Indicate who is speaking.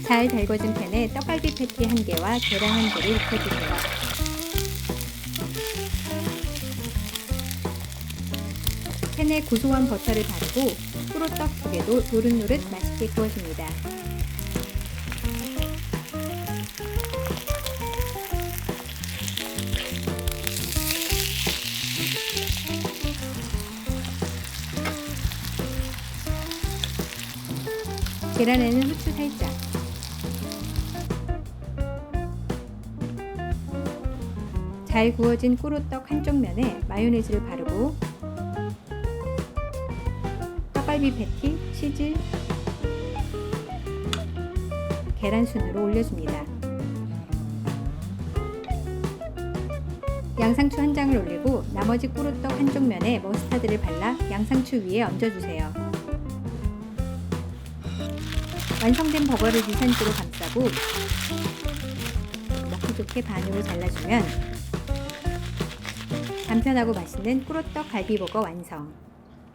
Speaker 1: 잘 달궈진 팬에 떡갈비 패티 1개와 계란 1개를 익혀주세요. 팬에 고소한 버터를 바르고 꿀호떡 2개도 노릇노릇 맛있게 구워줍니다. 계란에는 후추 살짝, 잘 구워진 꿀호떡 한쪽 면에 마요네즈를 바르고 떡갈비 패티, 치즈, 계란 순으로 올려줍니다. 양상추 1장을 올리고 나머지 꿀호떡 한쪽 면에 머스타드를 발라 양상추 위에 얹어주세요. 완성된 버거를 유산지로 감싸고 먹기 좋게 반으로 잘라주면 간편하고 맛있는 꿀호떡 갈비버거 완성!